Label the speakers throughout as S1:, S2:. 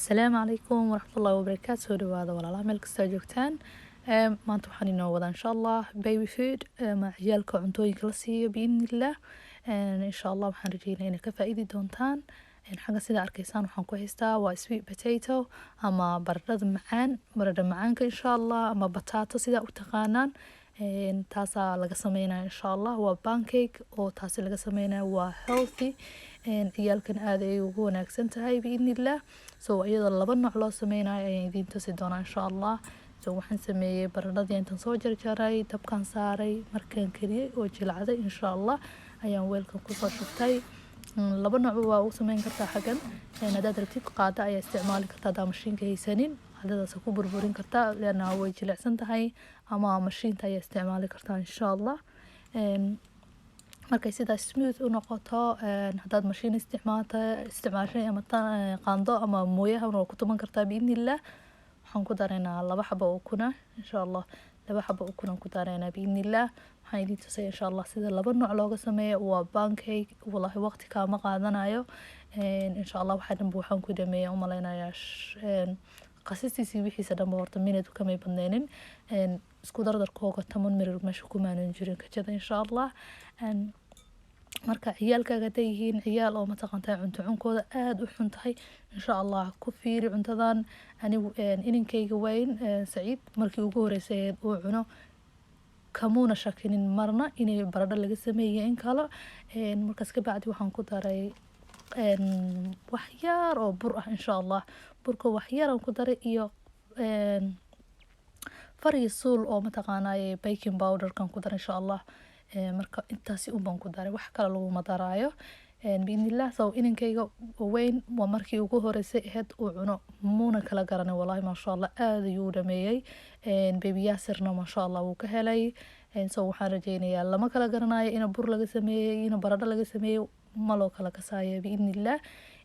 S1: السلام عليكم ورحمة الله وبركاته. soo dhawaada walaalaha meel kasta joogtaan. Maanta waxaan inoo wadaa insha Allah baby food ma ciyaalka cuntooyinka la siiyo biidnillah. Insha Allah waxaan rajeynayaa inay ka faa'iidi doontaan. Xagga sida arkaysaan waxaan ku haystaa waa sweet potato ama baradhada macaanka insha Allah ama batato sida u taqaanaan. Taasaa laga sameynaa insha Allah waa pancake oo taasi laga sameynaa waa healthy. Ciyaalkan aad ay ugu wanaagsan tahay biidnillah. So iyadoo laba nooc loo sameynayo ayaan idiin tusi doonaa insha Allah. So waxaan sameeyay baradhadii intaan soo jarjaray dabkaan saaray markaan kariyay oo jilcday insha Allah ayaan weelkan ku soo shubtay. Laba nooc waa u sameyn kartaa xagan. Hadaad rabtid qaada ayaa isticmaali kartaa hadaa mashiinka haysanin hadadaas ku burburin kartaa leena way jilicsan tahay ama mashiinta ayaa isticmaali kartaa insha Allah. markay sidaas smooth u noqoto hadaad mashiin isticmaashay ama qaando ama mooyaha oo ku tuman kartaa biidnillah. waxaan ku dareynaa laba xabo oo kuna insha Allah laba xabo oo kuna ku dareynaa biidnillah. waxaan idin tusay insha Allah sida laba nooc looga sameeyo waa pancake wallahi waqti kaama qaadanayo. insha Allah waxaan ku dhameeyay u maleynayaa qasistiisii wixiisa dhanba horta minute kamay badneenin. isku dardarkooga 10 mirir meesha ku maanan jirin ka jada insha Allah. marka ciyaalkaaga haday yihiin ciyaal oo mataqaantaa cunkooda aad u xun tahay insha Allah ku fiiri cuntadan anigu ininkayga weyn Saciid markii ugu horeysay uu cuno kamuuna shakinin marna inay baradho laga sameeyay in kala markaas ka bacdi waxaan ku daray wax yar oo bur ah insha Allah burka wax yar aan ku daray iyo fariisul oo mataqaanaa baking powder kan ku daray insha Allah. marka intaasi u baan ku daray wax kale lagu madaraayo biidnillah. so ininkayga weyn waa markii ugu horeysay ahayd uu cuno muuna kala garanay wallahi ma sha Allah aad ayuu dhameeyay. baby Yasirna ma sha Allah wuu ka helay. so waxaan rajeynayaa lama kala garanayo in bur laga sameeyay in baradho laga sameeyay ma loo kala kasaayo biidnillah.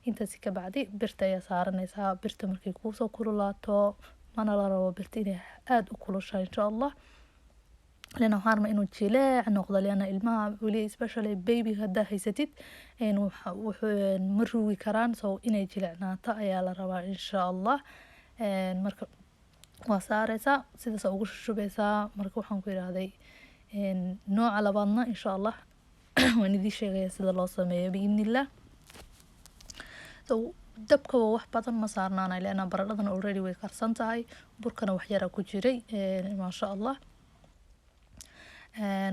S1: intaasi ka bacdi birta ayaa saaranaysaa birta markay ku soo kululaato mana la rabo birta inay aad u kulushahay insha Allah. لأنه هارما إنه جلاع نقضى لأن الماء ولي especially baby هدا هيستيد إنه مروي كران سو إنه جلعناتا أيا لربا إن شاء الله. مركب وصارسا سيدا سوقش شبيسا مركب حنقول هذي نوع على بعضنا إن شاء الله. وندي شيء غير سيدا الله سميه بإذن الله. so dabka waa wax badan ma saarnaanay leena baradhadan already way karsan tahay burkana wax yar ku jiray ma sha Allah.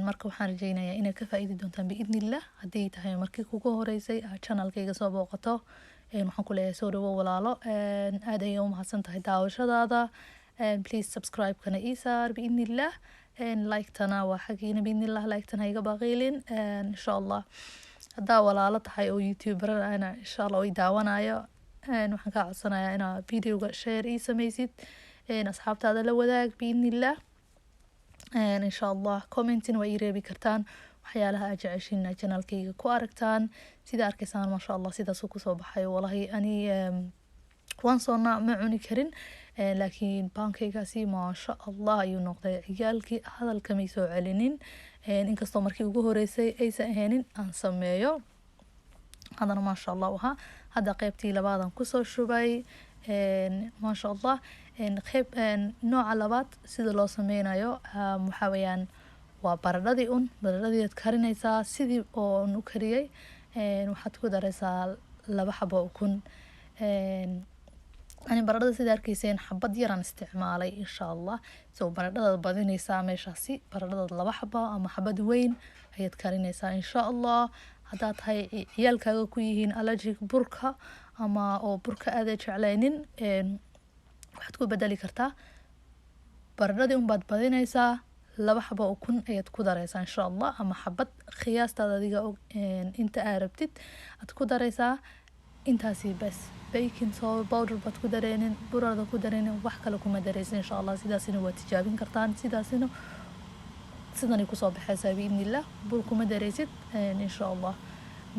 S1: marka waxaan rajeynayaa inay ka faa'iidi doontaan biidnillah. haddii tahay markii kugu horeysay channelkayga soo booqato waxaan ku leeyahay soo dhawo walaalo aad ayay u mahadsan tahay daawashadaada. please subscribe kana ii saar biidnillah. like tana waa xagiina biidnillah like tana iga baaqilin insha Allah. haddaa walaalo tahay oo youtuber ana insha Allah way daawanayo waxaan ka codsanayaa inaad videoga share ii sameysid asxaabtaada la wadaag biidnillah. إن شاء الله كومنتين ويريبي كرتان وحيالها أجعشين جنالكي كو أركتان سيدا أركسان ما شاء الله سيدا سوكو صوبحي والله أني وان صونا معوني كرين لكن بانكيكاسي ما شاء الله أيو نقطة عيالكي هذا الكميسو علنين إنك استمركي وقوه ريسي أيسا هينين أنسميو هذا ما شاء الله وها هذا قيبتي لبعضا كسو شباي ما شاء الله. قيب نوع لبات سيدا لو سمينايو محاويان baradhadii karinaysaa sidii oo nu kariyay waxaad ku daraysaa laba xabo ukun. ani baradhada sida arkayseen xabad yaraan isticmaalay insha Allah. so baradhada badinaysaa meeshaasi baradhada laba xabo ama xabad weyn ayaad karinaysaa insha Allah. hadaa tahay ciyaalkaaga ku yihiin allergic burka ama oo burka aad jeclaynin waxaad ku bedeli kartaa baradhadii baad badinaysaa laba xabo ukun ayaad ku daraysaa insha Allah ama xabad qiyaastaada adiga inta aad rabtid aad ku daraysaa intaasi bas. baking powder baad ku dareenin burada ku dareenin wax kale kuma daraysin insha Allah. sidaasina waa tijaabin kartaan sidaasina sidani ku soo baxaysaa biidnillah bur kuma daraysid insha Allah.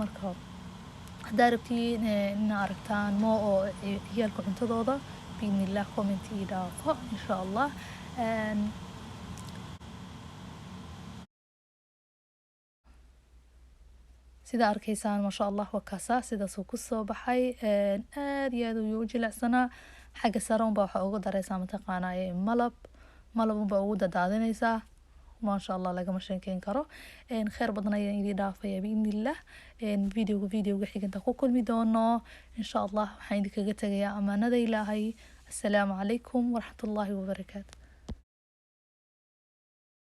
S1: marka hadaa rabtiin in aragtaan mo oo ciyaalka cuntadooda biidnillah comment ii dhaafo insha Allah. sida arkaysaan ma sha Allah waa kaasaa sidaasuu kusoo baxay aad iyo aad ayuu u jilicsanaa xagga sare unbaa waxaa ugu dareysaa mataqaanaaye malab unbaa ugu dadaadinaysaa maasha Allah lagama sheekeyn karo khayr badan ayaan idin dhaafaya biidnillah videoga xiganta ku kulmi doono insha Allah waxaan idinkaga tagayaa amaanada Ilaahay assalaamu calaykum waraxmatullaahi wabarakaatu